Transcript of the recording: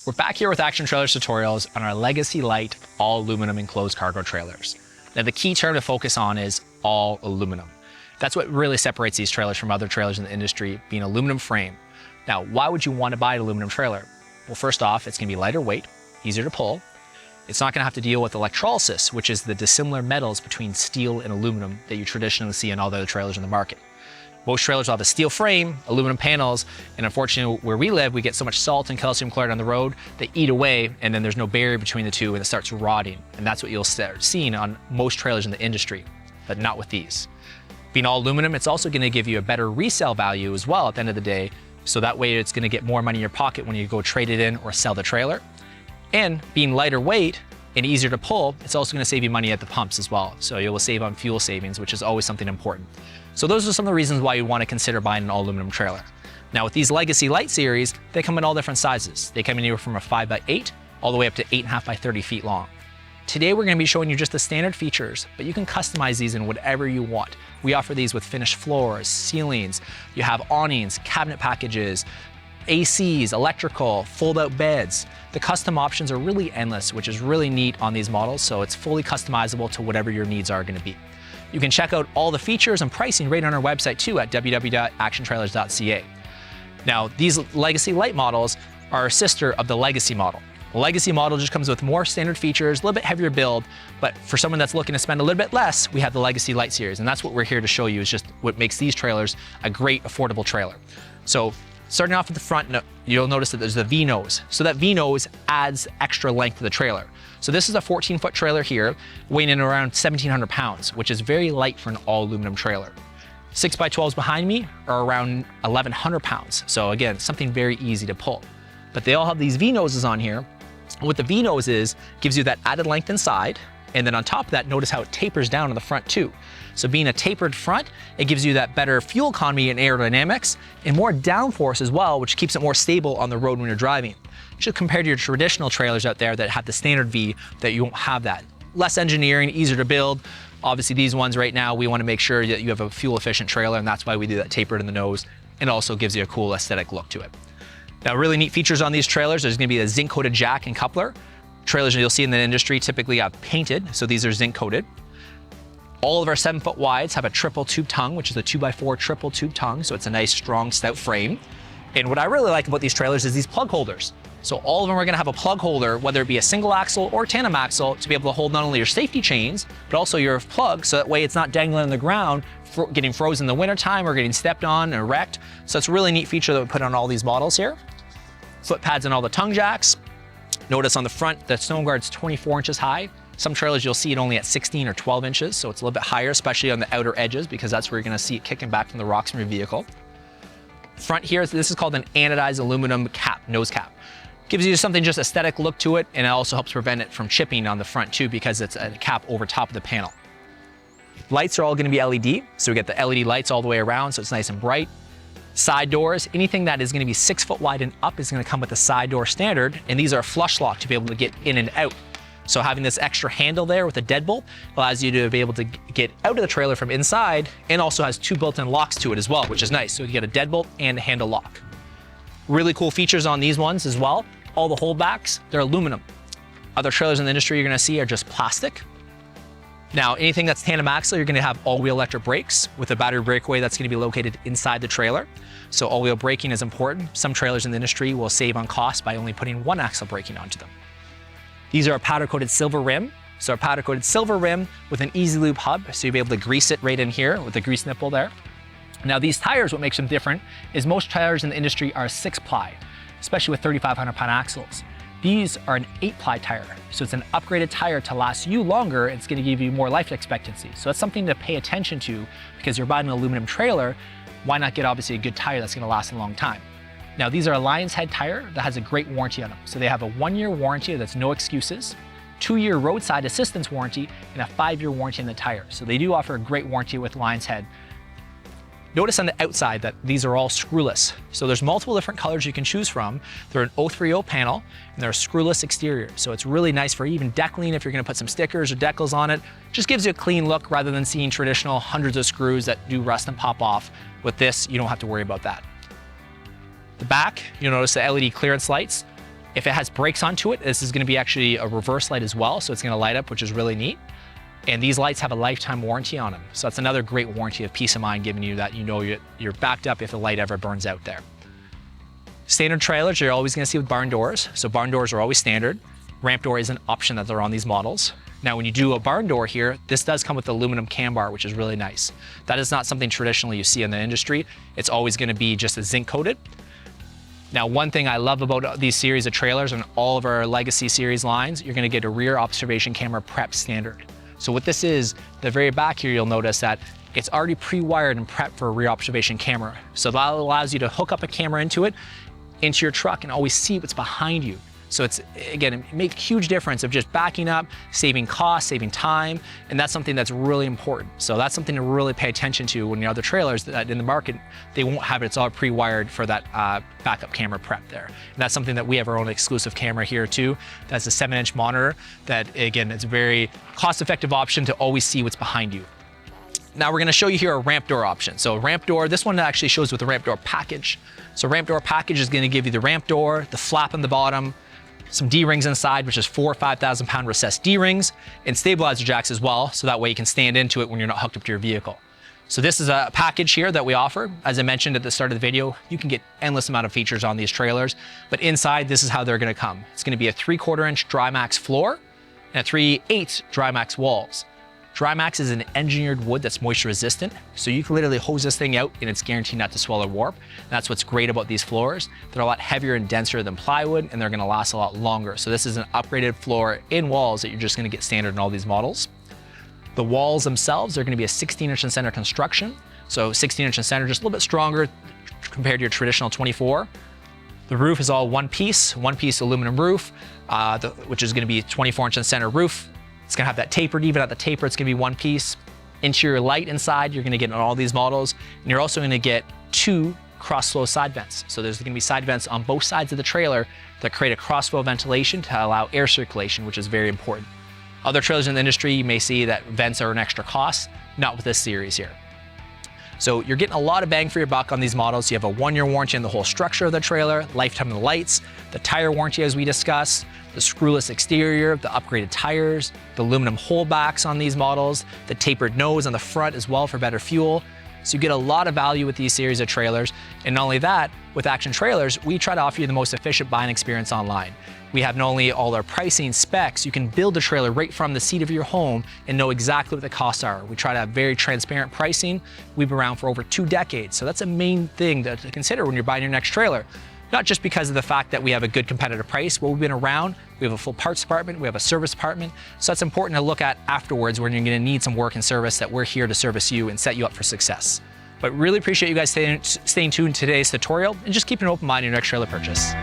We're back here with Action Trailers tutorials on our Legacy Lite all aluminum enclosed cargo trailers. Now the key term to focus on is all aluminum. That's what really separates these trailers from other trailers in the industry, being aluminum frame. Now, why would you want to buy an aluminum trailer? Well, first off, it's going to be lighter weight, easier to pull. It's not going to have to deal with electrolysis, which is the dissimilar metals between steel and aluminum that you traditionally see in all the other trailers in the market. Most trailers will have a steel frame, aluminum panels, and unfortunately where we live, we get so much salt and calcium chloride on the road, they eat away, and then there's no barrier between the two and it starts rotting. And that's what you'll start seeing on most trailers in the industry, but not with these. Being all aluminum, it's also going to give you a better resale value as well at the end of the day, so that way it's going to get more money in your pocket when you go trade it in or sell the trailer. And being lighter weight and easier to pull, it's also going to save you money at the pumps as well. So you will save on fuel savings, which is always something important. So those are some of the reasons why you want to consider buying an all aluminum trailer. Now with these Legacy Lite series, they come in all different sizes. They come in anywhere from a 5x8 all the way up to 8.5 by 30 feet long. Today we're going to be showing you just the standard features, but you can customize these in whatever you want. We offer these with finished floors, ceilings, you have awnings, cabinet packages, ACs, electrical, fold-out beds. The custom options are really endless, which is really neat on these models, so it's fully customizable to whatever your needs are going to be. You can check out all the features and pricing right on our website too at www.actiontrailers.ca. Now, these Legacy Lite models are a sister of the Legacy model. The Legacy model just comes with more standard features, a little bit heavier build, but for someone that's looking to spend a little bit less, we have the Legacy Lite series, and that's what we're here to show you, is just what makes these trailers a great affordable trailer. So starting off at the front, you'll notice that there's the V-nose. So that V-nose adds extra length to the trailer. So this is a 14-foot trailer here, weighing in around 1,700 pounds, which is very light for an all aluminum trailer. 6x12s behind me are around 1,100 pounds. So again, something very easy to pull. But they all have these V-noses on here. What the V-nose is, gives you that added length inside, and then on top of that, notice how it tapers down on the front too. So being a tapered front, it gives you that better fuel economy and aerodynamics, and more downforce as well, which keeps it more stable on the road when you're driving. Just compared to your traditional trailers out there that have the standard V, that you won't have that. Less engineering, easier to build. Obviously these ones right now, we want to make sure that you have a fuel efficient trailer, and that's why we do that tapered in the nose, and also gives you a cool aesthetic look to it. Now, really neat features on these trailers, there's going to be a zinc coated jack and coupler. Trailers you'll see in the industry typically have painted, so these are zinc coated. All of our 7-foot wides have a triple tube tongue, which is a 2x4 triple tube tongue, so it's a nice strong stout frame. And what I really like about these trailers is these plug holders. So all of them are going to have a plug holder, whether it be a single axle or tandem axle, to be able to hold not only your safety chains, but also your plug, so that way it's not dangling on the ground, getting frozen in the wintertime or getting stepped on or wrecked. So it's a really neat feature that we put on all these models here. Foot pads on all the tongue jacks. Notice on the front, the stone guard's 24 inches high. Some trailers you'll see it only at 16 or 12 inches, so it's a little bit higher, especially on the outer edges, because that's where you're gonna see it kicking back from the rocks from your vehicle. Front here, this is called an anodized aluminum cap, nose cap. Gives you something just aesthetic look to it, and it also helps prevent it from chipping on the front too, because it's a cap over top of the panel. Lights are all gonna be LED, so we get the LED lights all the way around, so it's nice and bright. Side doors, anything that is gonna be 6 foot wide and up is gonna come with the side door standard, and these are flush lock to be able to get in and out. So having this extra handle there with a deadbolt allows you to be able to get out of the trailer from inside, and also has 2 built-in locks to it as well, which is nice. So you get a deadbolt and a handle lock. Really cool features on these ones as well. All the holdbacks, they're aluminum. Other trailers in the industry you're gonna see are just plastic. Now, anything that's tandem axle, you're gonna have all-wheel electric brakes with a battery breakaway that's gonna be located inside the trailer. So all-wheel braking is important. Some trailers in the industry will save on cost by only putting 1 axle braking onto them. These are a powder-coated silver rim. So a powder-coated silver rim with an easy lube hub, so you'll be able to grease it right in here with the grease nipple there. Now these tires, what makes them different is most tires in the industry are 6-ply, especially with 3,500 pound axles. These are an 8-ply tire, so it's an upgraded tire to last you longer, and it's gonna give you more life expectancy. So that's something to pay attention to, because you're buying an aluminum trailer, why not get obviously a good tire that's gonna last a long time? Now these are a Lion's Head tire that has a great warranty on them. So they have a 1-year warranty that's no excuses, 2-year roadside assistance warranty, and a 5-year warranty on the tire. So they do offer a great warranty with Lion's Head. Notice on the outside that these are all screwless. So there's multiple different colors you can choose from. They're an 030 panel, and they're a screwless exterior. So it's really nice for even deckling if you're gonna put some stickers or decals on it. Just gives you a clean look rather than seeing traditional hundreds of screws that do rust and pop off. With this, you don't have to worry about that. The back, you'll notice the LED clearance lights. If it has brakes onto it, this is going to be actually a reverse light as well, so it's going to light up, which is really neat. And these lights have a lifetime warranty on them. So that's another great warranty of peace of mind, giving you that you're backed up if the light ever burns out there. Standard trailers you're always going to see with barn doors. So barn doors are always standard. Ramp door is an option that they're on these models. Now, when you do a barn door here, this does come with aluminum cam bar, which is really nice. That is not something traditionally you see in the industry. It's always going to be just a zinc coated. Now, one thing I love about these series of trailers and all of our legacy series lines, you're going to get a rear observation camera prep standard. So what this is, the very back here, you'll notice that it's already pre-wired and prepped for a rear observation camera. So that allows you to hook up a camera into your truck and always see what's behind you. So it's, again, it makes a huge difference of just backing up, saving costs, saving time, and that's something that's really important. So that's something to really pay attention to when the other trailers that in the market, they won't have it. It's all pre-wired for that backup camera prep there. And that's something that we have our own exclusive camera here too. That's a 7-inch monitor that, again, it's a very cost-effective option to always see what's behind you. Now we're going to show you here a ramp door option. So ramp door, this one actually shows with the ramp door package. So ramp door package is going to give you the ramp door, the flap on the bottom, some D-rings inside, which is 4 or 5,000 pound recessed D-rings, and stabilizer jacks as well, so that way you can stand into it when you're not hooked up to your vehicle. So this is a package here that we offer. As I mentioned at the start of the video, you can get endless amount of features on these trailers, but inside this is how they're going to come. It's going to be a 3/4 inch Drymax floor and a 3/8 Drymax walls. Drymax is an engineered wood that's moisture resistant, so you can literally hose this thing out and it's guaranteed not to swell or warp. And that's what's great about these floors. They're a lot heavier and denser than plywood, and they're gonna last a lot longer. So this is an upgraded floor in walls that you're just gonna get standard in all these models. The walls themselves are gonna be a 16-inch in center construction. So 16-inch in center, just a little bit stronger compared to your traditional 24. The roof is all one piece aluminum roof, which is gonna be 24-inch in center roof. It's gonna have that tapered, even at the taper, it's gonna be one piece. Interior light inside, you're gonna get in all these models. And you're also gonna get 2 cross-flow side vents. So there's gonna be side vents on both sides of the trailer that create a cross-flow ventilation to allow air circulation, which is very important. Other trailers in the industry, you may see that vents are an extra cost, not with this series here. So you're getting a lot of bang for your buck on these models. You have a 1-year warranty on the whole structure of the trailer, lifetime of the lights, the tire warranty as we discussed, the screwless exterior, the upgraded tires, the aluminum holdbacks on these models, the tapered nose on the front as well for better fuel. So you get a lot of value with these series of trailers. And not only that, with Action Trailers, we try to offer you the most efficient buying experience online. We have not only all our pricing specs, you can build a trailer right from the seat of your home and know exactly what the costs are. We try to have very transparent pricing. We've been around for over 2 decades. So that's a main thing to consider when you're buying your next trailer. Not just because of the fact that we have a good competitive price, but we've been around, we have a full parts department, we have a service department. So that's important to look at afterwards when you're gonna need some work and service, that we're here to service you and set you up for success. But really appreciate you guys staying tuned to today's tutorial, and just keep an open mind in your next trailer purchase.